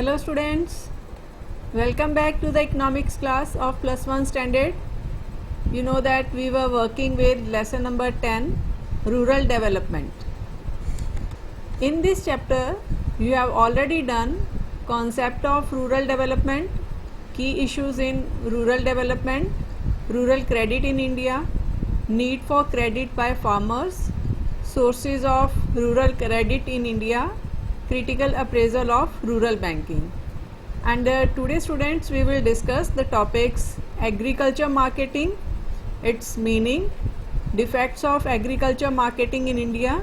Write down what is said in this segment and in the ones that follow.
Hello students, welcome back to the economics class of +1 standard. You know that we were working with lesson number 10, rural development. In this chapter you have already done concept of rural development, key issues in rural development, rural credit in India, need for credit by farmers, sources of rural credit in India, critical appraisal of rural banking. And today students we will discuss the topics agriculture marketing, its meaning, defects of agriculture marketing in India,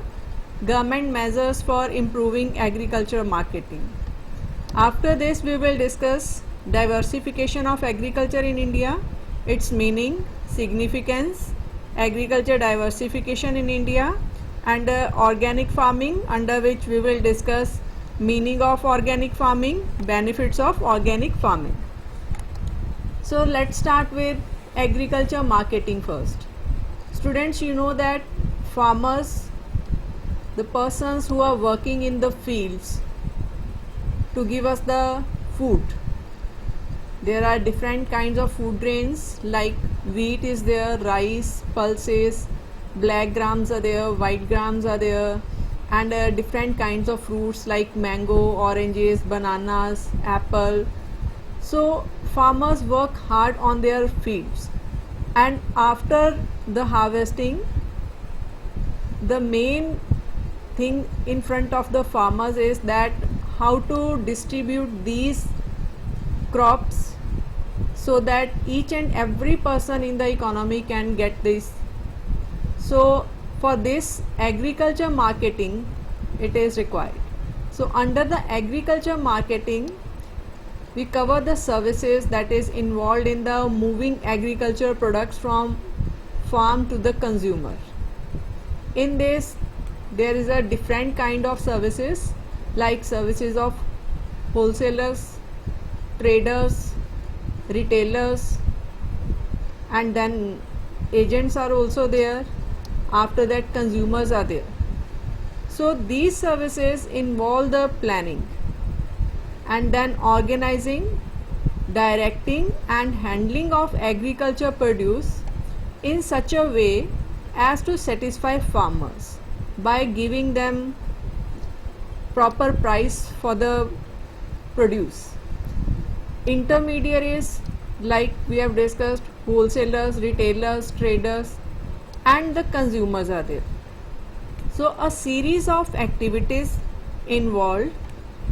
government measures for improving agriculture marketing. After this we will discuss diversification of agriculture in India, its meaning, significance, agriculture diversification in India, and organic farming, under which we will discuss meaning of organic farming, benefits of organic farming. So let's start with agriculture marketing first. Students, you know that farmers, the persons who are working in the fields to give us the food, there are different kinds of food grains like wheat is there, rice, pulses, black grams are there, white grams are there, and different kinds of fruits like mango, oranges, bananas, apple. So farmers work hard on their fields, and after the harvesting, the main thing in front of the farmers is that how to distribute these crops so that each and every person in the economy can get this. So for this agriculture marketing it is required. So under the agriculture marketing we cover the services that is involved in the moving agriculture products from farm to the consumer. In this there is a different kind of services like services of wholesalers, traders, retailers, and then agents are also there. After that consumers are there. So these services involve the planning and then organizing, directing and handling of agriculture produce in such a way as to satisfy farmers by giving them proper price for the produce. Intermediaries, like we have discussed, wholesalers, retailers, traders, and the consumers are there. So a series of activities involved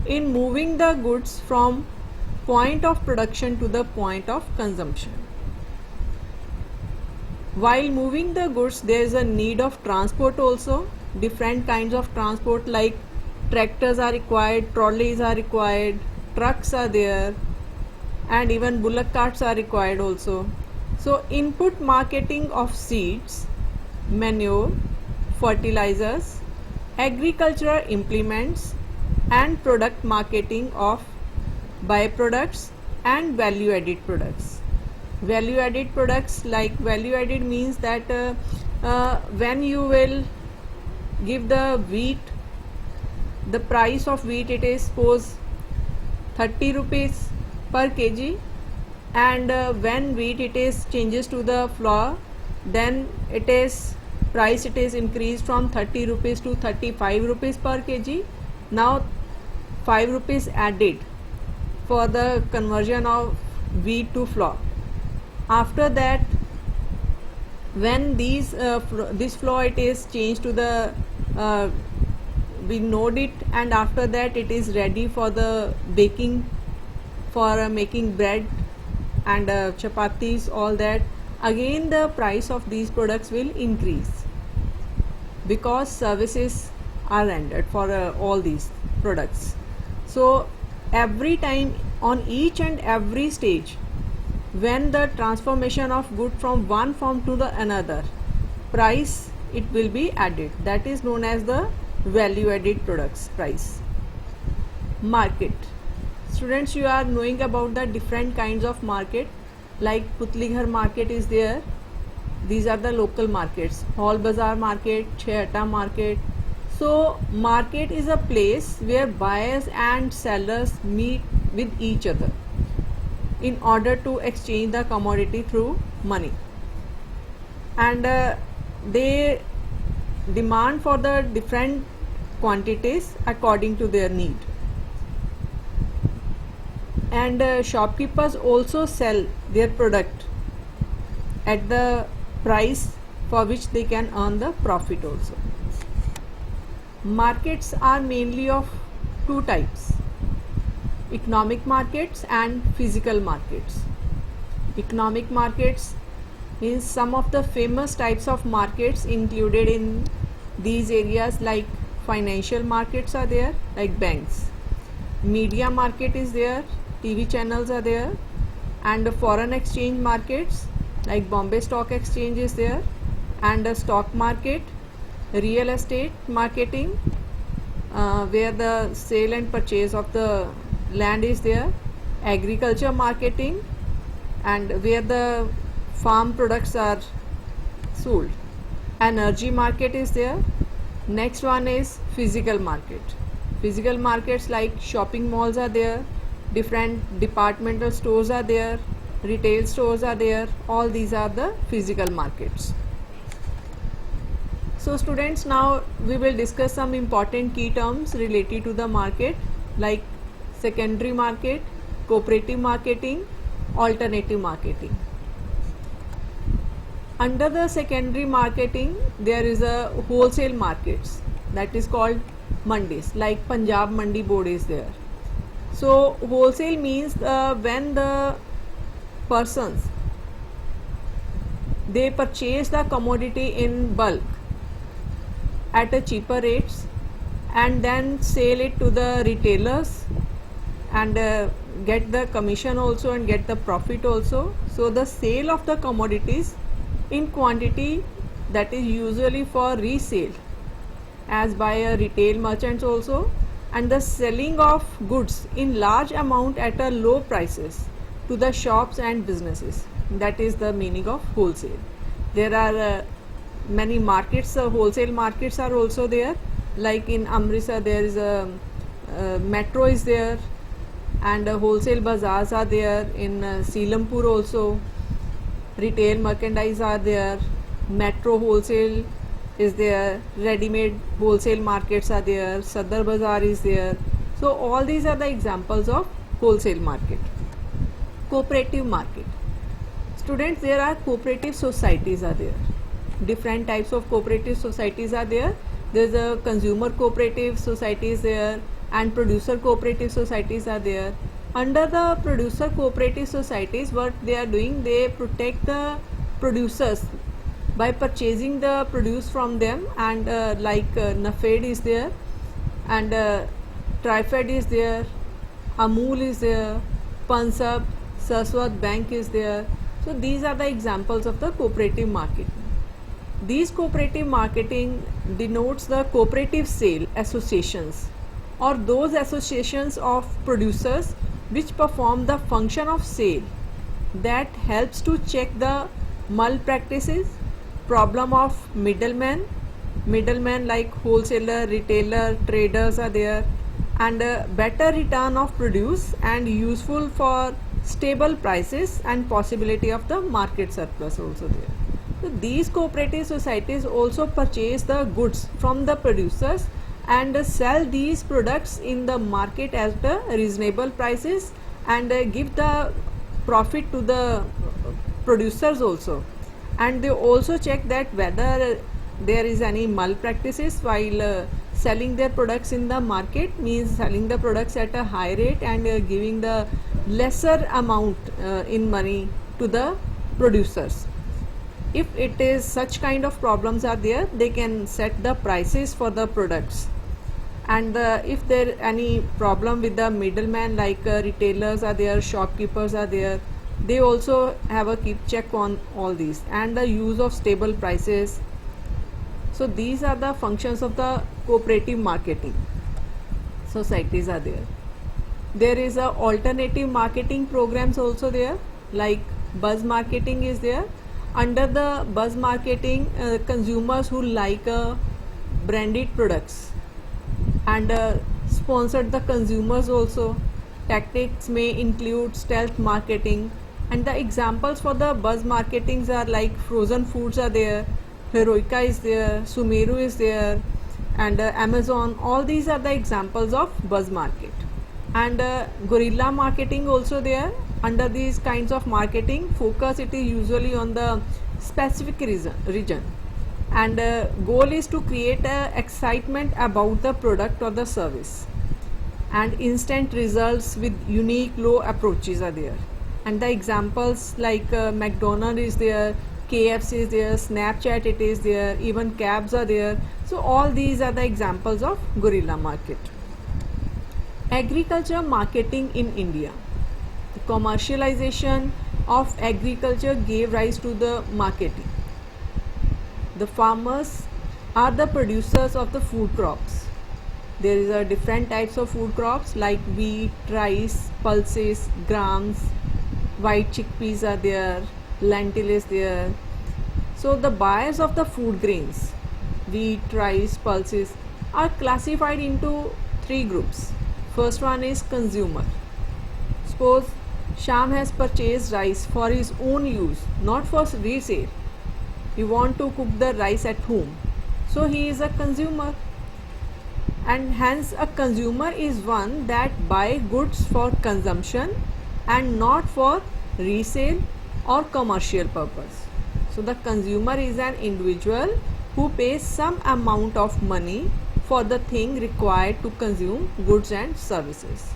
in moving the goods from point of production to the point of consumption. While moving the goods there is a need of transport also. Different kinds of transport like tractors are required, trolleys are required, trucks are there, and even bullock carts are required also. So input marketing of seeds, manure, fertilizers, agricultural implements, and product marketing of byproducts and value added products. Value added products, like value added means that when you will give the wheat, the price of wheat, it is suppose 30 rupees per kg, and when wheat it is changes to the flour, then it is price it is increased from 30 rupees to 35 rupees per kg. Now 5 rupees added for the conversion of wheat to flour. After that, when this flour it is changed to the we node it, and after that it is ready for the baking, for making bread and chapatis, all that. Again the price of these products will increase because services are rendered for all these products. So every time on each and every stage when the transformation of good from one form to the another, price it will be added. That is known as the value added products price. Market. Students, you are knowing about the different kinds of market, like Putlighar market is there. These are the local markets. Hall Bazaar market, Chehta market. So market is a place where buyers and sellers meet with each other in order to exchange the commodity through money, and they demand for the different quantities according to their need. And shopkeepers also sell their product at the price for which they can earn the profit also. Markets are mainly of two types: economic markets and physical markets. Economic markets means some of the famous types of markets included in these areas, like financial markets are there, like banks. Media market is there, TV channels are there, and the foreign exchange markets like Bombay Stock Exchange is there, and the stock market, real estate marketing, where the sale and purchase of the land is there, agriculture marketing, and where the farm products are sold. Energy market is there. Next one is physical market. Physical markets like shopping malls are there, different departmental stores are there, retail stores are there. All these are the physical markets. So students, now we will discuss some important key terms related to the market, like secondary market, cooperative marketing, alternative marketing. Under the secondary marketing, there is a wholesale markets, that is called mandis, like Punjab Mandi Board is there. So wholesale means when the persons, they purchase the commodity in bulk at a cheaper rates and then sell it to the retailers and get the commission also and get the profit also. So the sale of the commodities in quantity, that is usually for resale as by a retail merchants also, and the selling of goods in large amount at a low prices to the shops and businesses. That is the meaning of wholesale. There are many markets, wholesale markets are also there, like in Amritsar there is a metro is there, and wholesale bazaars are there. In Seelampur also retail merchandise are there, metro wholesale is there, ready-made wholesale markets are there, Sadar Bazaar is there. So all these are the examples of wholesale market. Cooperative market. Students, there are cooperative societies are there. Different types of cooperative societies are there. There is a consumer cooperative societies there, and producer cooperative societies are there. Under the producer cooperative societies, what they are doing, they protect the producers by purchasing the produce from them, and like NAFED is there, and Trifed is there, Amul is there, Pansab, Saraswat Bank is there. So these are the examples of the cooperative market. These cooperative marketing denotes the cooperative sale associations, or those associations of producers which perform the function of sale, that helps to check the malpractices, problem of middlemen like wholesaler, retailer, traders are there, and better return of produce, and useful for stable prices and possibility of the market surplus also there. So these cooperative societies also purchase the goods from the producers and sell these products in the market at reasonable prices, and give the profit to the producers also. And they also check that whether there is any malpractices while selling their products in the market, means selling the products at a high rate and giving the lesser amount in money to the producers. If it is such kind of problems are there, they can set the prices for the products. And if there any problem with the middleman, like retailers are there, shopkeepers are there, they also have a keep check on all these, and the use of stable prices. So these are the functions of the cooperative marketing societies are there. There is a alternative marketing programs also there, like buzz marketing is there. Under the buzz marketing, consumers who like branded products and sponsored the consumers also, Tactics may include stealth marketing, and the examples for the buzz marketings are like frozen foods are there, Heroica is there, Sumeru is there, and Amazon. All these are the examples of buzz market. And guerrilla marketing also there. Under these kinds of marketing, focus it is usually on the specific region, and goal is to create excitement about the product or the service, and instant results with unique low approaches are there. And the examples like McDonald's is there, KFC is there, Snapchat it is there, even cabs are there. So all these are the examples of guerrilla market. Agriculture marketing in India. The commercialization of agriculture gave rise to the marketing. The farmers are the producers of the food crops. There is a different types of food crops like wheat, rice, pulses, grams, white chickpeas are there, lentil is there. So the buyers of the food grains, wheat, rice, pulses, are classified into three groups. First one is consumer. Suppose Sham has purchased rice for his own use, not for resale. He want to cook the rice at home. So he is a consumer. And hence a consumer is one that buy goods for consumption and not for resale or commercial purpose. So the consumer is an individual who pays some amount of money for the thing required to consume goods and services.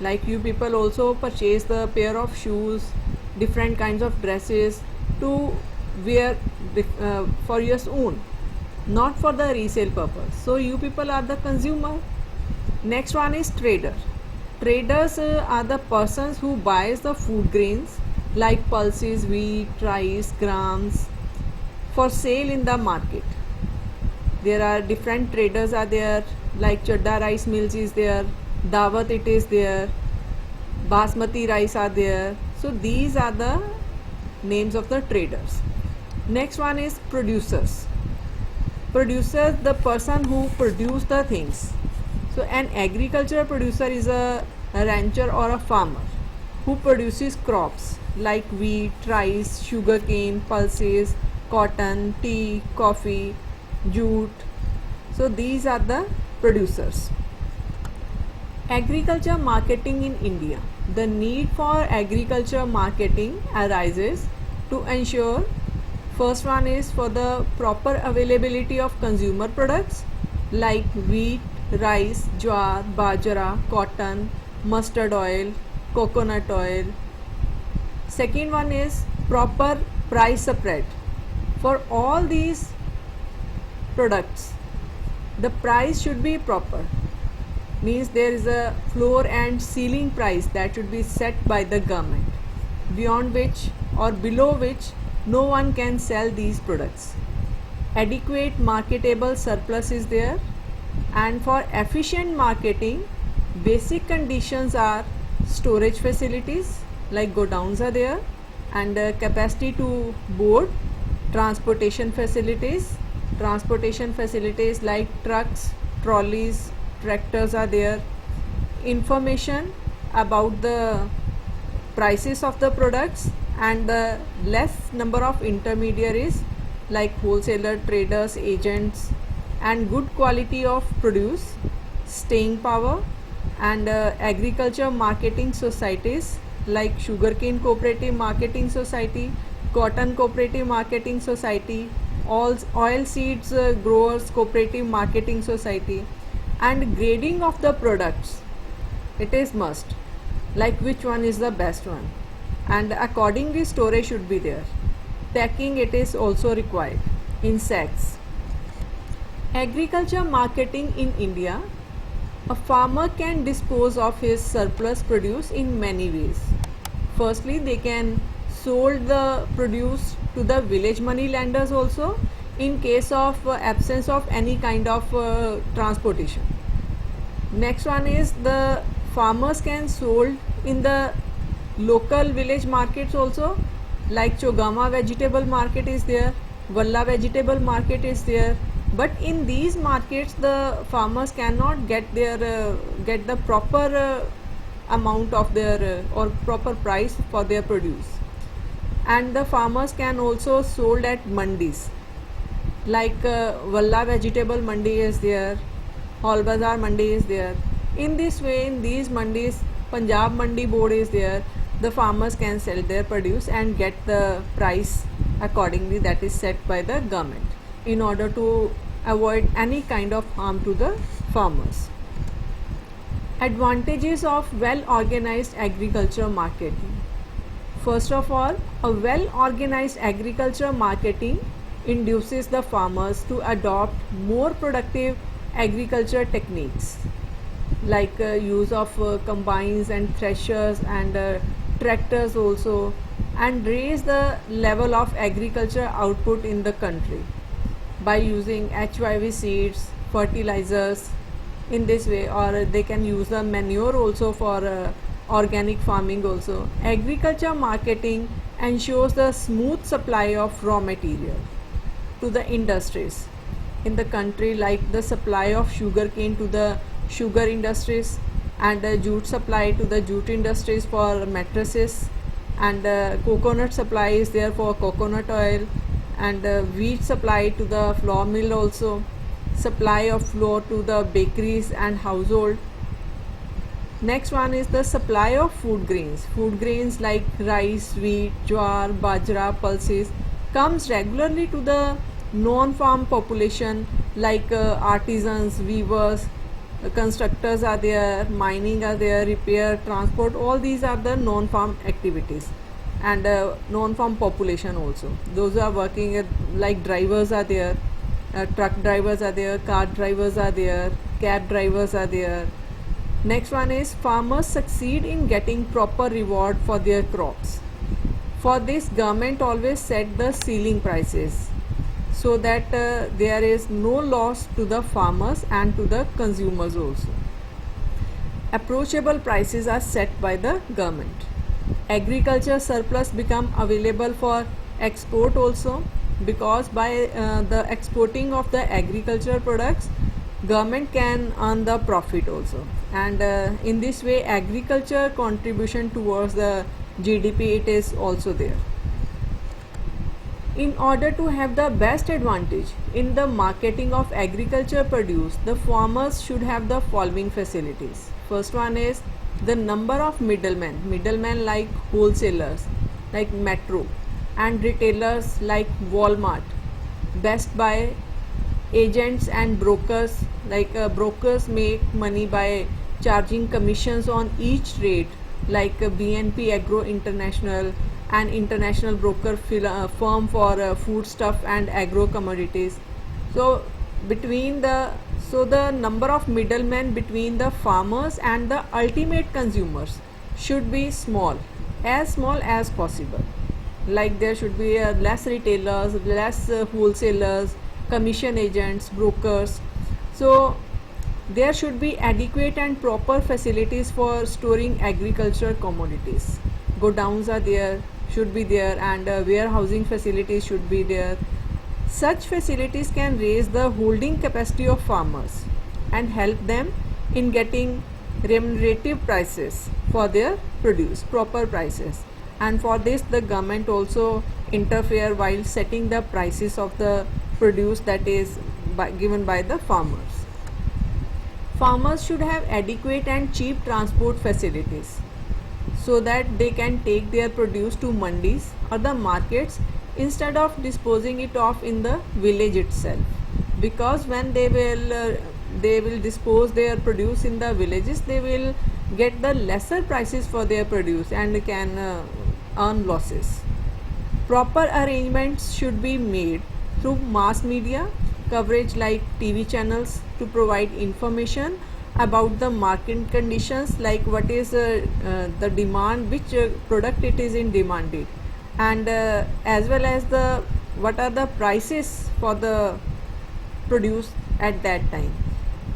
Like you people also purchase the pair of shoes, different kinds of dresses to wear for your own, not for the resale purpose. So you people are the consumer. Next one is trader. Traders are the persons who buys the food grains like pulses, wheat, rice, grams for sale in the market. There are different traders are there, like Chadda rice mills is there, Dawat it is there, Basmati rice are there. So these are the names of the traders. Next one is producers. Producers, the person who produce the things. So an agricultural producer is a rancher or a farmer who produces crops like wheat, rice, sugarcane, pulses, cotton, tea, coffee, jute. So these are the producers. Agriculture marketing in India. The need for agriculture marketing arises to ensure, first one is for the proper availability of consumer products like wheat, rice, jowar, bajra, cotton, mustard oil, coconut oil. Second one is proper price spread. For all these products, the price should be proper. Means there is a floor and ceiling price that should be set by the government, beyond which or below which no one can sell these products. Adequate marketable surplus is there, and for efficient marketing, basic conditions are storage facilities like godowns are there, and capacity to board, transportation facilities like trucks, trolleys, tractors are there, information about the prices of the products, and the less number of intermediaries like wholesaler, traders, agents, and good quality of produce, staying power, and agriculture marketing societies like sugarcane cooperative marketing society, cotton cooperative marketing society, oil seeds growers cooperative marketing society. And grading of the products, it is must, like which one is the best one, and accordingly storage should be there. Packing, it is also required in sacks. Agriculture marketing in India. A farmer can dispose of his surplus produce in many ways. Firstly, they can sold the produce to the village money lenders also in case of absence of any kind of transportation. Next one is the farmers can sold in the local village markets also, like Chogama vegetable market is there, Valla vegetable market is there. But in these markets the farmers cannot get the proper amount of their or proper price for their produce. And the farmers can also sold at mandis, like Valla vegetable mandi is there, Hall Bazaar mandi is there. In this way, in these mandis, Punjab Mandi Board is there, the farmers can sell their produce and get the price accordingly that is set by the government in order to avoid any kind of harm to the farmers. Advantages of well organized agriculture marketing. First of all, a well organized agriculture marketing induces the farmers to adopt more productive agriculture techniques, like use of combines and threshers and tractors also, and raise the level of agriculture output in the country by using HYV seeds, fertilizers in this way, or they can use the manure also for organic farming also. Agriculture marketing ensures the smooth supply of raw material to the industries in the country, like the supply of sugarcane to the sugar industries, and jute supply to the jute industries for mattresses, and coconut supply is there for coconut oil, and wheat supply to the flour mill also, supply of flour to the bakeries and household. Next one is the supply of food grains. Food grains like rice, wheat, jowar, bajra, pulses comes regularly to the non-farm population, like artisans, weavers, constructors are there, mining are there, repair, transport, all these are the non-farm activities, and non-farm population also. Those are working like drivers are there, truck drivers are there, car drivers are there, cab drivers are there. Next one is farmers succeed in getting proper reward for their crops. For this, government always set the ceiling prices so that there is no loss to the farmers and to the consumers also. Approachable prices are set by the government. Agriculture surplus become available for export also, because by the exporting of the agricultural products, government can earn the profit also, and in this way agriculture contribution towards the GDP, it is also there. In order to have the best advantage in the marketing of agriculture produce, the farmers should have the following facilities. First one is the number of middlemen like wholesalers like Metro, and retailers like Walmart, Best Buy, agents and brokers, like brokers make money by charging commissions on each trade, like BNP Agro International, an international broker firm for foodstuff and agro commodities. So the number of middlemen between the farmers and the ultimate consumers should be small as possible. Like there should be less retailers, less wholesalers, commission agents, brokers. So there should be adequate and proper facilities for storing agricultural commodities. Godowns are there, should be there, and warehousing facilities should be there. Such facilities can raise the holding capacity of farmers and help them in getting remunerative prices for their produce, proper prices. And for this, the government also interfere while setting the prices of the produce that is given by the farmers. Farmers should have adequate and cheap transport facilities so that they can take their produce to mandis or the markets instead of disposing it off in the village itself, because when they will dispose their produce in the villages, they will get the lesser prices for their produce and can earn losses. Proper arrangements should be made through mass media coverage like TV channels to provide information about the market conditions, like what is the demand, which product it is in demanded, and as well as what are the prices for the produce at that time.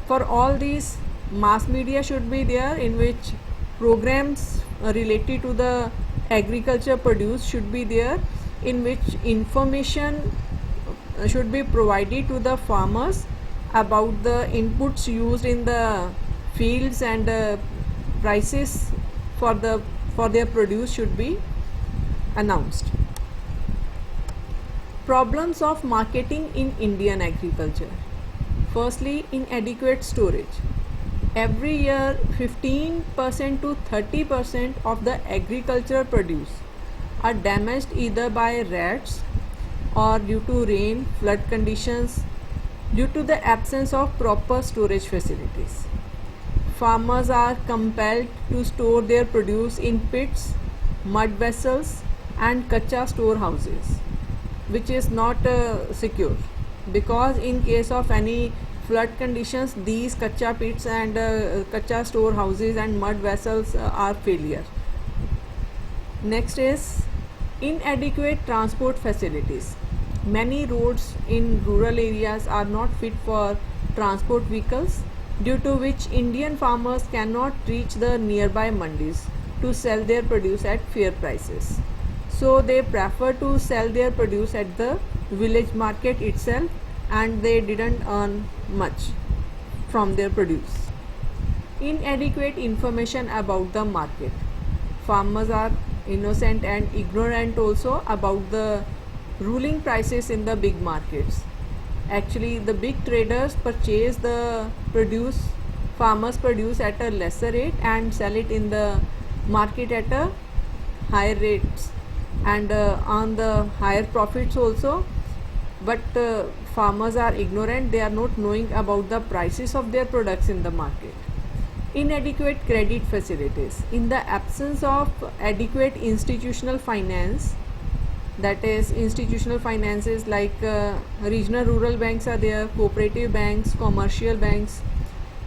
For all these, mass media should be there, in which programs related to the agriculture produce should be there, in which information should be provided to the farmers about the inputs used in the fields and prices for their produce should be announced. Problems of marketing in Indian agriculture. Firstly, inadequate storage. Every year 15% to 30% of the agricultural produce are damaged either by rats or due to rain, flood conditions, due to the absence of proper storage facilities. Farmers are compelled to store their produce in pits, mud vessels and kacha storehouses, which is not secure, because in case of any flood conditions these kacha pits and kacha storehouses and mud vessels are failure. Next is inadequate transport facilities. Many roads in rural areas are not fit for transport vehicles, due to which Indian farmers cannot reach the nearby mandis to sell their produce at fair prices. So they prefer to sell their produce at the village market itself, and they didn't earn much from their produce. Inadequate information about the market. Farmers are innocent and ignorant also about the ruling prices in the big markets. Actually, the big traders purchase the produce, farmers produce at a lesser rate and sell it in the market at a higher rates and earn the higher profits also. But farmers are ignorant, they are not knowing about the prices of their products in the market. Inadequate credit facilities. In the absence of adequate institutional finance, that is institutional finances like regional rural banks are there, cooperative banks, commercial banks,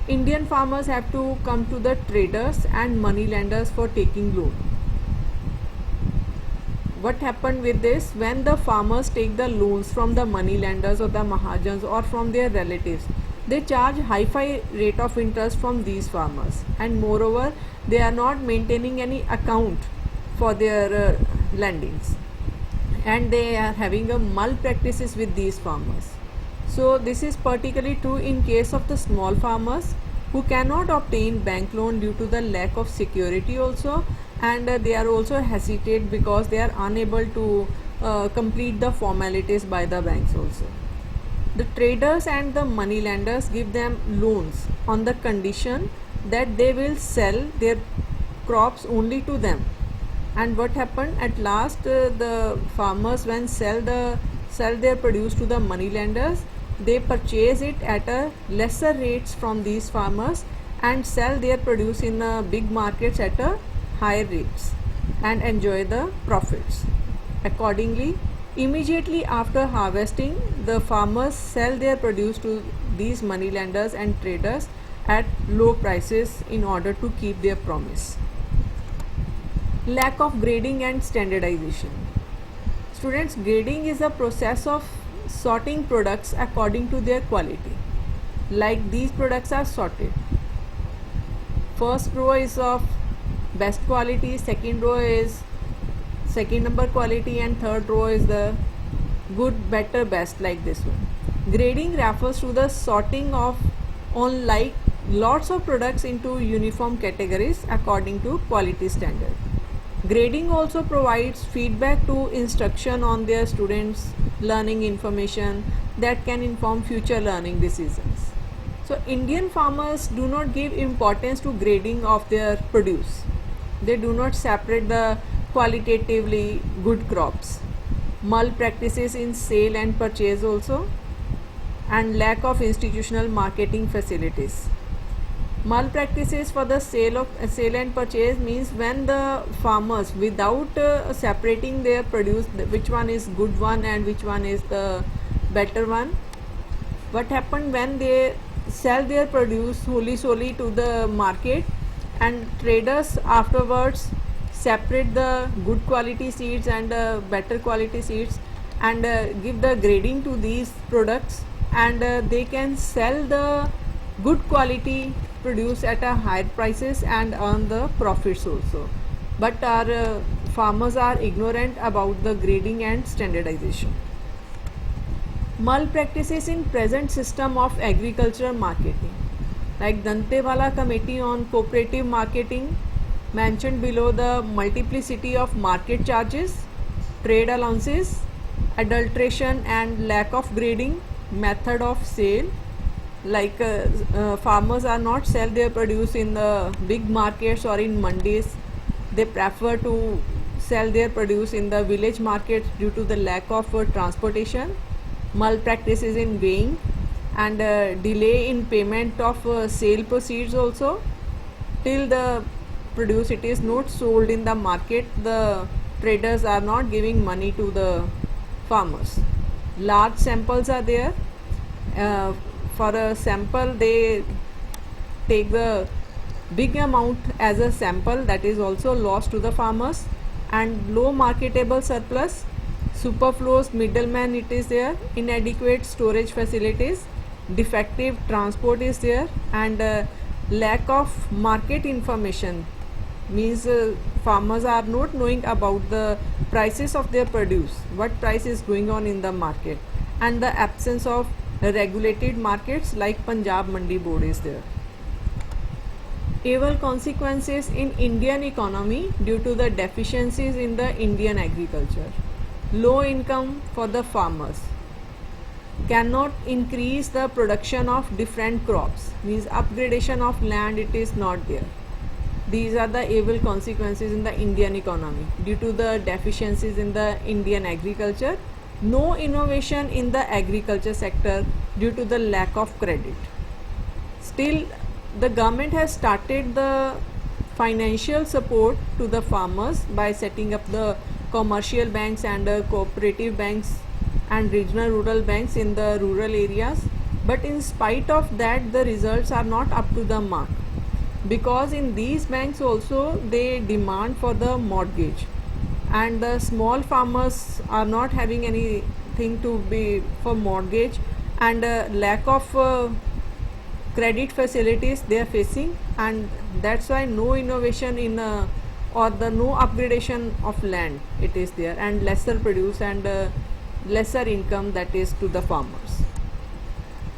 Indian farmers have to come to the traders and money lenders for taking loan. What happened with this? When the farmers take the loans from the money lenders or the mahajans or from their relatives, they charge high-fi rate of interest from these farmers, and moreover they are not maintaining any account for their lendings, and they are having a malpractices with these farmers. So this is particularly true in case of the small farmers who cannot obtain bank loan due to the lack of security also, and they are also hesitate because they are unable to complete the formalities by the banks also. The traders and the money lenders give them loans on the condition that they will sell their crops only to them. And what happened at last, the farmers when sell their produce to the money lenders, they purchase it at a lesser rates from these farmers and sell their produce in big markets at a higher rates and enjoy the profits. Accordingly, immediately after harvesting, the farmers sell their produce to these money lenders and traders at low prices in order to keep their promise. Lack of grading and standardization. Students, grading is a process of sorting products according to their quality. Like these products are sorted. First row is of best quality, second row is second number quality, and third row is the good, better, best, like this one. Grading refers to the sorting of on like lots of products into uniform categories according to quality standard. Grading also provides feedback to instruction on their students' learning information that can inform future learning decisions. So Indian farmers do not give importance to grading of their produce. They do not separate the qualitatively good crops. Malpractices in sale and purchase also, and lack of institutional marketing facilities. Malpractices for the sale and purchase means when the farmers, without separating their produce, which one is good one and which one is the better one, what happened when they sell their produce solely to the market, and traders afterwards separate the good quality seeds and better quality seeds and give the grading to these products, and they can sell the good quality produce at a higher prices and earn the profits also. But our farmers are ignorant about the grading and standardization. Malpractices in present system of agricultural marketing, like Dantewala Committee on Cooperative Marketing Mentioned below the multiplicity of market charges, trade allowances, adulteration and lack of grading, method of sale, like farmers are not sell their produce in the big markets or in mandis. They prefer to sell their produce in the village markets due to the lack of transportation, malpractices in weighing, and delay in payment of sale proceeds also. Till the produce it is not sold in the market, the traders are not giving money to the farmers. Large samples are there. For a sample they take the big amount as a sample, that is also lost to the farmers. And low marketable surplus, superfluous middleman it is there, inadequate storage facilities, defective transport is there, and lack of market information means farmers are not knowing about the prices of their produce, what price is going on in the market, and the absence of regulated markets like Punjab Mandi Board is there. Evil consequences in Indian economy due to the deficiencies in the Indian agriculture. Low income for the farmers, cannot increase the production of different crops, means upgradation of land it is not there. These are the evil consequences in the Indian economy due to the deficiencies in the Indian agriculture. No innovation in the agriculture sector due to the lack of credit. Still, the government has started the financial support to the farmers by setting up the commercial banks and cooperative banks and regional rural banks in the rural areas. But in spite of that, the results are not up to the mark, because in these banks also they demand for the mortgage, and the small farmers are not having anything to be for mortgage, and lack of credit facilities they are facing, and that's why no innovation in or the no upgradation of land it is there, and lesser produce and lesser income that is to the farmers.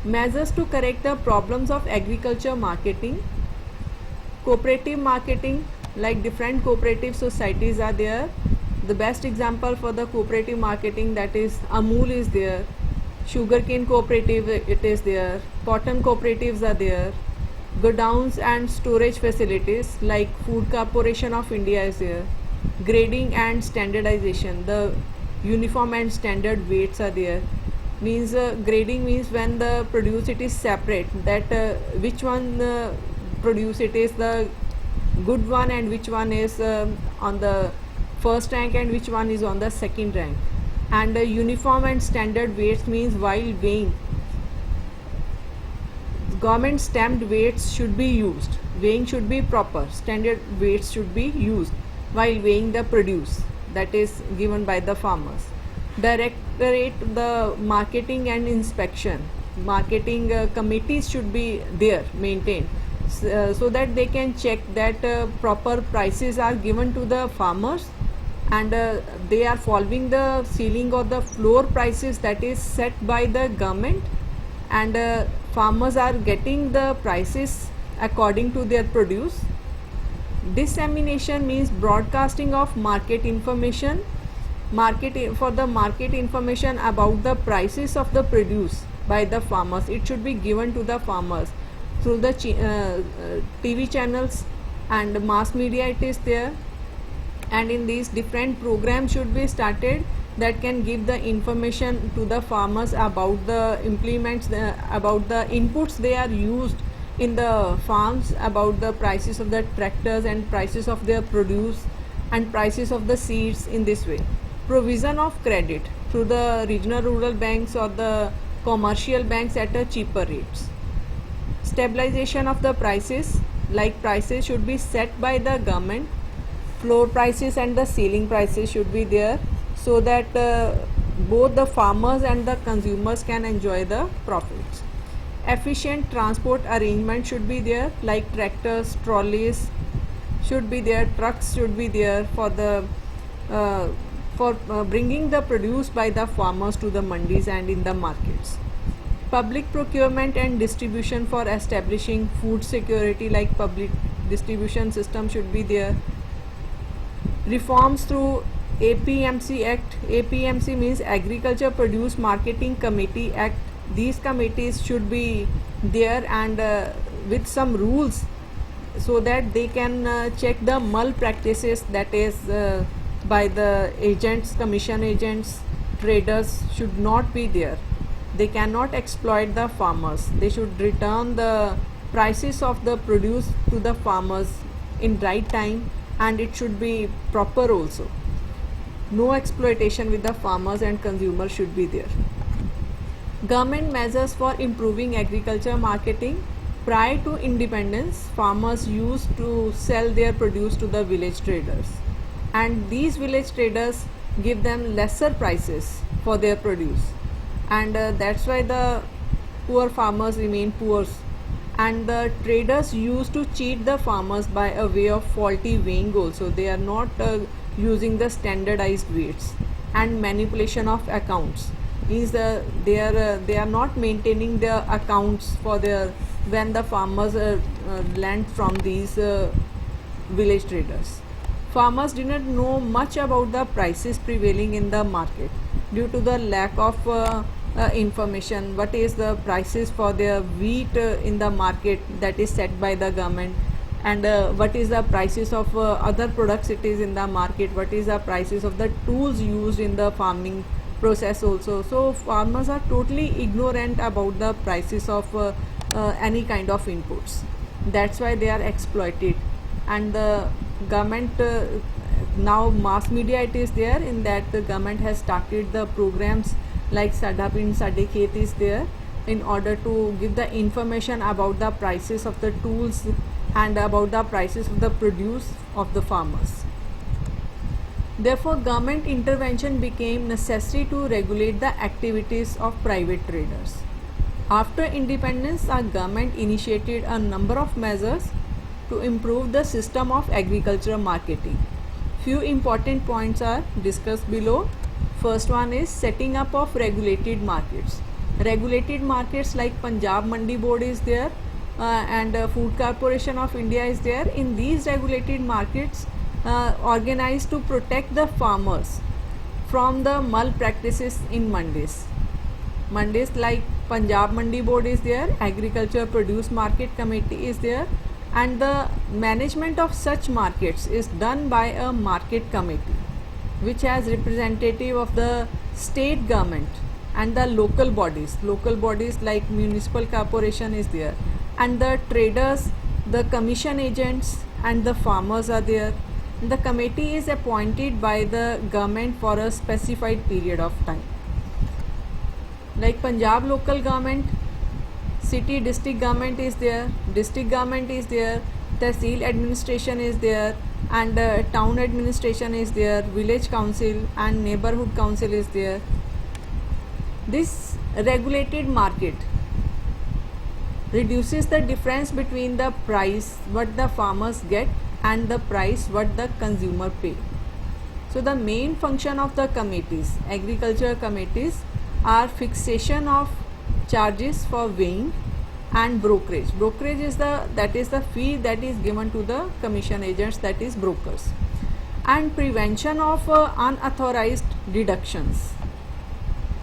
Measures to correct the problems of agriculture marketing. Cooperative marketing, like different cooperative societies are there. The best example for the cooperative marketing, that is Amul is there, sugarcane cooperative it is there, cotton cooperatives are there, godowns and storage facilities like Food Corporation of India is there, grading and standardization, the uniform and standard weights are there. Means grading means when the produce it is separate, that which one produce it is the good one and which one is on the first rank and which one is on the second rank. And uniform and standard weights means while weighing, government stamped weights should be used, weighing should be proper, standard weights should be used while weighing the produce that is given by the farmers. Directorate the marketing and inspection, marketing committees should be there maintained, so that they can check that proper prices are given to the farmers, and they are following the ceiling or the floor prices that is set by the government, and farmers are getting the prices according to their produce. Dissemination means broadcasting of market information, for the market information about the prices of the produce by the farmers. It should be given to the farmers through the TV channels and mass media it is there, and in these different programs should be started that can give the information to the farmers about the implements, about the inputs they are used in the farms, about the prices of the tractors and prices of their produce and prices of the seeds. In this way, provision of credit through the regional rural banks or the commercial banks at a cheaper rates. Stabilization of the prices, like prices should be set by the government, floor prices and the ceiling prices should be there, so that both the farmers and the consumers can enjoy the profits. Efficient transport arrangement should be there, like tractors, trolleys should be there, trucks should be there for the bringing the produce by the farmers to the mandis and in the markets. Public procurement and distribution for establishing food security, like public distribution system should be there. Reforms through APMC Act. APMC means Agriculture Produce Marketing Committee Act. These committees should be there, and with some rules so that they can check the malpractices, that is by the agents, commission agents, traders should not be there. They cannot exploit the farmers. They should return the prices of the produce to the farmers in right time, and it should be proper also. No exploitation with the farmers and consumers should be there. Government measures for improving agriculture marketing. Prior to independence, farmers used to sell their produce to the village traders, and these village traders give them lesser prices for their produce, and that's why the poor farmers remain poor. And the traders used to cheat the farmers by a way of faulty weighing also. They are not using the standardized weights, and manipulation of accounts is they are not maintaining their accounts for their when the farmers lend from these village traders. Farmers did not know much about the prices prevailing in the market due to the lack of information. What is the prices for their wheat in the market that is set by the government, and what is the prices of other products it is in the market, what is the prices of the tools used in the farming process also. So farmers are totally ignorant about the prices of any kind of inputs. That's why they are exploited. And the government now mass media it is there, in that the government has started the programs like Sada Pind Sade Khet is there, in order to give the information about the prices of the tools and about the prices of the produce of the farmers. Therefore, government intervention became necessary to regulate the activities of private traders. After independence, our government initiated a number of measures to improve the system of agricultural marketing. Few important points are discussed below. First one is setting up of regulated markets. Regulated markets like Punjab Mandi Board is there, and Food Corporation of India is there. In these regulated markets, organized to protect the farmers from the malpractices in mandis. Mandis like Punjab Mandi Board is there, Agriculture Produce Market Committee is there, and the management of such markets is done by a market committee which has representative of the state government and the local bodies like municipal corporation is there, and the traders, the commission agents and the farmers are there. The committee is appointed by the government for a specified period of time. Like Punjab local government, city district government is there, Tehsil administration is there, and town administration is there, village council and neighborhood council is there. This regulated market reduces the difference between the price what the farmers get and the price what the consumer pay. So the main function of the committees, agriculture committees, are fixation of charges for weighing and brokerage. Brokerage is the fee that is given to the commission agents, that is brokers, and prevention of unauthorized deductions,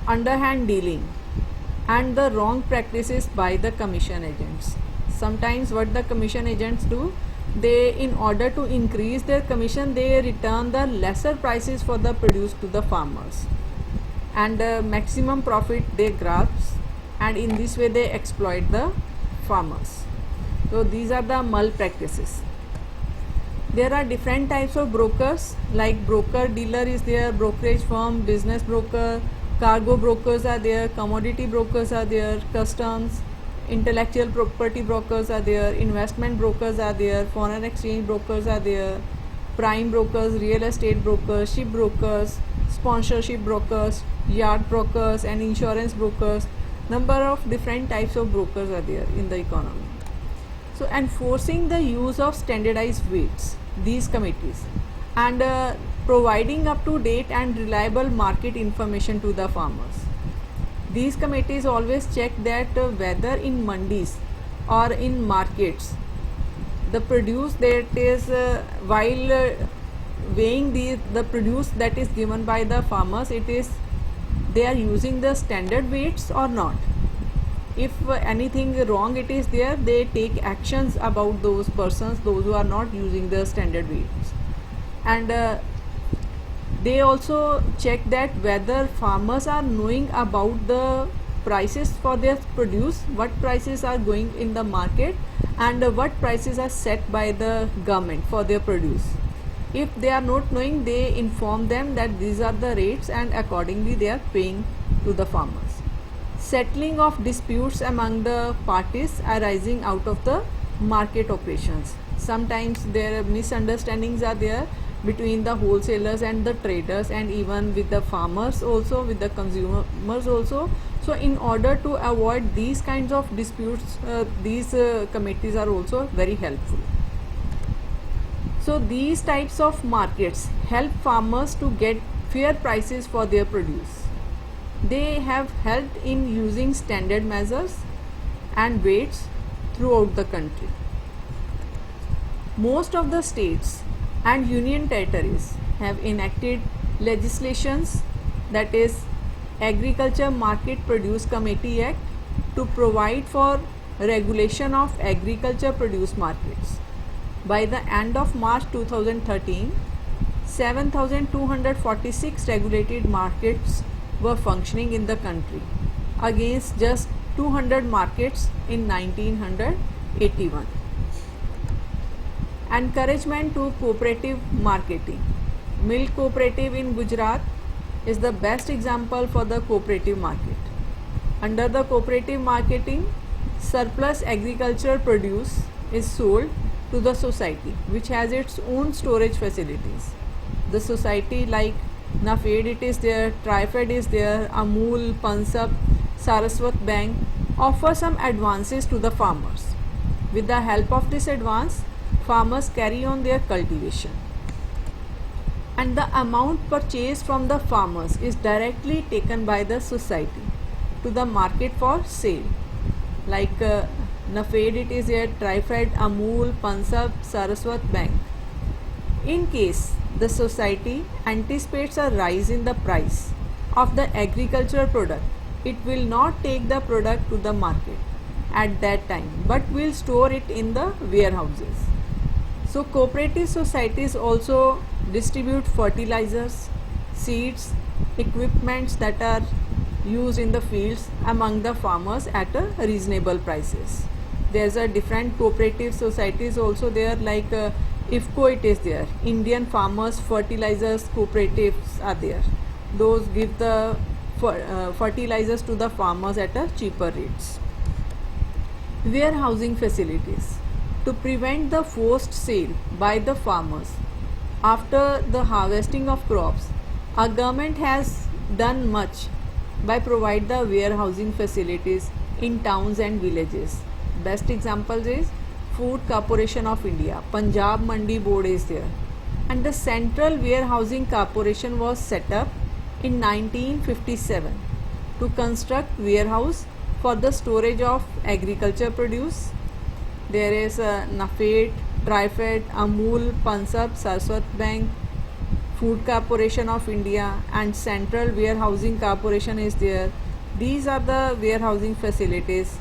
underhand dealing and the wrong practices by the commission agents. Sometimes what the commission agents do, they, in order to increase their commission, they return the lesser prices for the produce to the farmers, and maximum profit they grasp, and in this way they exploit the farmers. So these are the malpractices. There are different types of brokers, like broker dealer is there, brokerage firm, business broker, cargo brokers are there, commodity brokers are there, customs, intellectual property brokers are there, investment brokers are there, foreign exchange brokers are there, prime brokers, real estate brokers, ship brokers, sponsorship brokers, yacht brokers and insurance brokers. Number of different types of brokers are there in the economy. So enforcing the use of standardized weights, these committees, and providing up to date and reliable market information to the farmers. These committees always check that whether in mandis or in markets the produce that is while weighing the produce that is given by the farmers, it is they are using the standard weights or not. If anything wrong it is there, they take actions about those persons, those who are not using the standard weights. And they also check that whether farmers are knowing about the prices for their produce, what prices are going in the market, and what prices are set by the government for their produce. If they are not knowing, they inform them that these are the rates, and accordingly they are paying to the farmers. Settling of disputes among the parties arising out of the market operations. Sometimes there misunderstandings are there between the wholesalers and the traders, and even with the farmers also, with the consumers also. So in order to avoid these kinds of disputes, these committees are also very helpful. So these types of markets help farmers to get fair prices for their produce. They have helped in using standard measures and weights throughout the country. Most of the states and union territories have enacted legislations, that is Agriculture Market Produce Committee Act, to provide for regulation of agriculture produce markets. By the end of March 2013, 7,246 regulated markets were functioning in the country against just 200 markets in 1981. Encouragement to cooperative marketing. Milk cooperative in Gujarat is the best example for the cooperative market. Under the cooperative marketing, surplus agricultural produce is sold to the society, which has its own storage facilities. The society like NAFED, it is there, TriFed is there, Amul, Pansap, Saraswat Bank offer some advances to the farmers. With the help of this advance, farmers carry on their cultivation, and the amount purchased from the farmers is directly taken by the society to the market for sale. Like NAFED, it is there, TriFed, Amul, Pansap, Saraswat Bank. In case the society anticipates a rise in the price of the agricultural product, it will not take the product to the market at that time, but will store it in the warehouses. So cooperative societies also distribute fertilizers, seeds, equipments that are used in the fields among the farmers at a reasonable prices. There's a different cooperative societies also there, like IFFCO, it is there, Indian Farmers Fertilizers Cooperatives are there. Those give the fertilizers to the farmers at a cheaper rates. Warehousing facilities. To prevent the forced sale by the farmers after the harvesting of crops, our government has done much by provide the warehousing facilities in towns and villages. Best examples is Food Corporation of India, Punjab Mandi Board is there, and the Central Warehousing Corporation was set up in 1957 to construct warehouse for the storage of agriculture produce. There is NAFED, TriFed, Amul, Pansap, Saraswat Bank, Food Corporation of India, and Central Warehousing Corporation is there. These are the warehousing facilities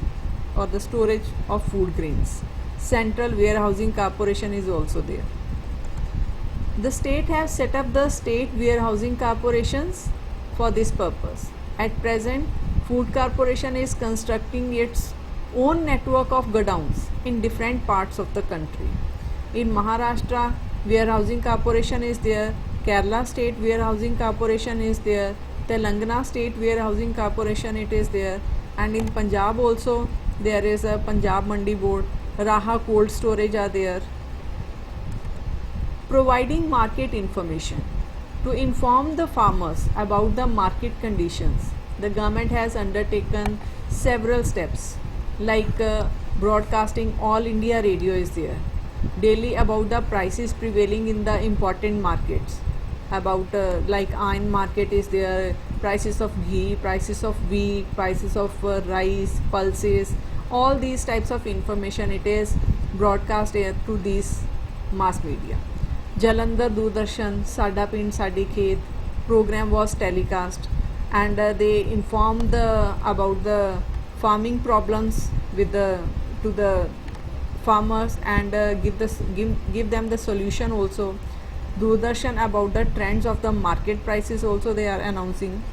or the storage of food grains. Central Warehousing Corporation is also there. The state has set up the state warehousing corporations for this purpose. At present, Food Corporation is constructing its own network of godowns in different parts of the country. In Maharashtra, Warehousing Corporation is there, Kerala State Warehousing Corporation is there, Telangana State Warehousing Corporation it is there, and in Punjab also there is a Punjab Mandi Board, Raha Cold Storage are there. Providing market information. To inform the farmers about the market conditions, the government has undertaken several steps, like broadcasting all India radio is there, daily about the prices prevailing in the important markets, about like iron market is there, prices of ghee, prices of wheat, prices of rice, pulses, all these types of information it is broadcast through these mass media. Jalandhar Doordarshan, Sada Pind Sadi Khet program was telecast, and they informed about the farming problems with to the farmers, and give them the solution also. Doordarshan about the trends of the market prices also they are announcing.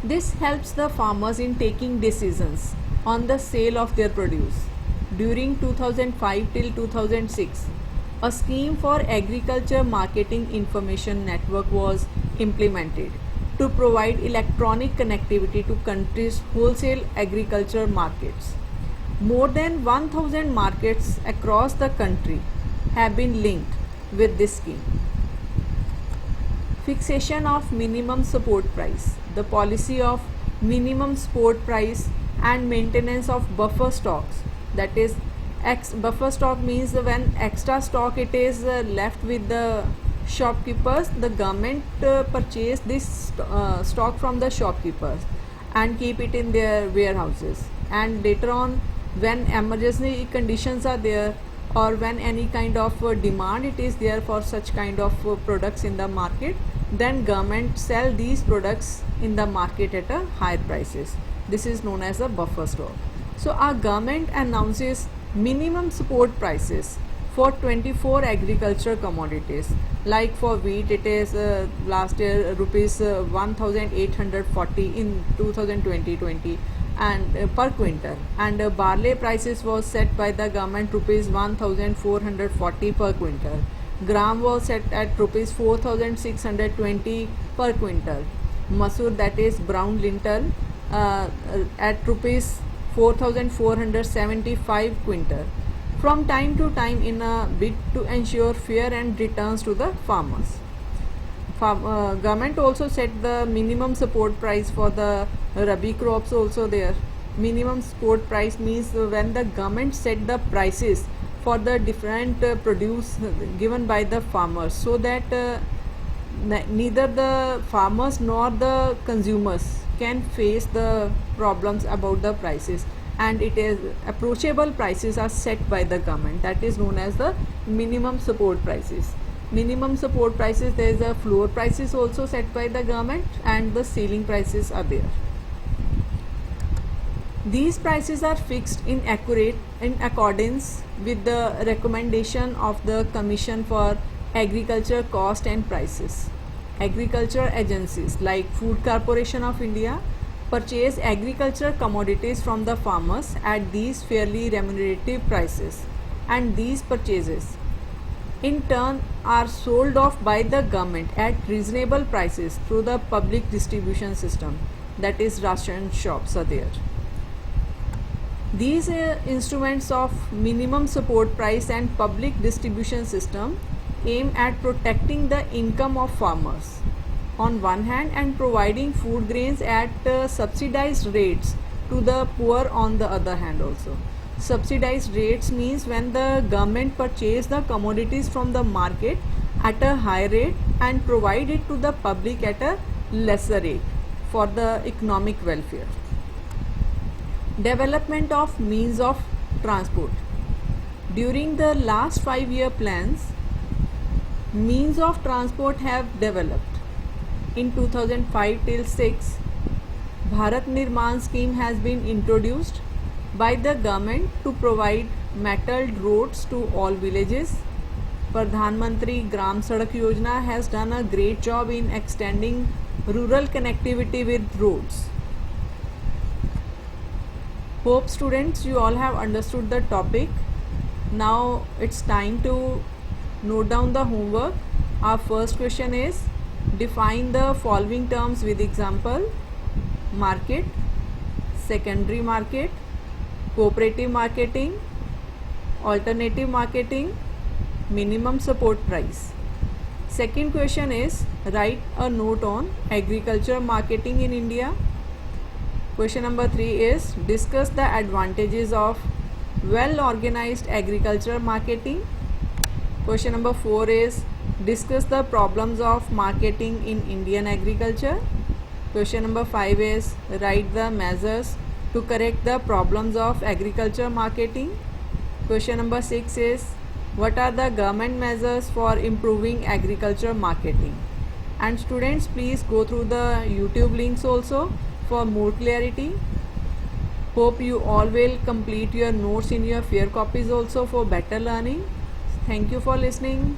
This helps the farmers in taking decisions on the sale of their produce. During 2005 till 2006, a scheme for agriculture marketing information network was implemented to provide electronic connectivity to countries' wholesale agriculture markets. More than 1000 markets across the country have been linked with this scheme. Fixation of minimum support price. The policy of minimum support price and maintenance of buffer stocks, that is buffer stock means when extra stock it is left with the shopkeepers, the government purchase this stock from the shopkeepers and keep it in their warehouses, and later on when emergency conditions are there or when any kind of demand it is there for such kind of products in the market, then government sell these products in the market at a higher prices. This is known as a buffer stock. So our government announces minimum support prices for 24 agriculture commodities. Like for wheat it is last year rupees 1840 in 2020 and per quintal, and barley prices was set by the government rupees 1440 per quintal. Gram was set at rupees 4620 per quintal. Masoor, that is brown lentil, at rupees 4475 quintal. From time to time in a bid to ensure fair and returns to the farmers. Government also set the minimum support price for the rabi crops also there. Minimum support price means when the government set the prices for the different produce given by the farmers, so that neither the farmers nor the consumers can face the problems about the prices, and it is approachable prices are set by the government, that is known as the minimum support prices. Minimum support prices, there is a floor prices also set by the government, and the ceiling prices are there. These prices are fixed in accordance with the recommendation of the Commission for Agriculture Cost and Prices. Agriculture agencies like Food Corporation of India purchase agriculture commodities from the farmers at these fairly remunerative prices, and these purchases in turn are sold off by the government at reasonable prices through the public distribution system, that is ration shops are there. These instruments of minimum support price and public distribution system aim at protecting the income of farmers on one hand and providing food grains at subsidized rates to the poor on the other hand also. Subsidized rates means when the government purchase the commodities from the market at a high rate and provide it to the public at a lesser rate for the economic welfare. Development of means of transport. During the last 5-year plans, means of transport have developed. In 2005 till 6, Bharat Nirman scheme has been introduced by the government to provide metalled roads to all villages. Pradhan Mantri Gram Sadak Yojana has done a great job in extending rural connectivity with roads. Hope students you all have understood the topic. Now it's time to note down the homework. Our first question is define the following terms with example: market, secondary market, cooperative marketing, alternative marketing, minimum support price. Second question is write a note on agriculture marketing in India. Question number 3 is discuss the advantages of well organized agriculture marketing. Question number 4 is discuss the problems of marketing in Indian agriculture. Question number 5 is write the measures to correct the problems of agriculture marketing. Question number 6 is, what are the government measures for improving agriculture marketing? And students, please go through the YouTube links also for more clarity. Hope you all will complete your notes in your fair copies also for better learning. Thank you for listening.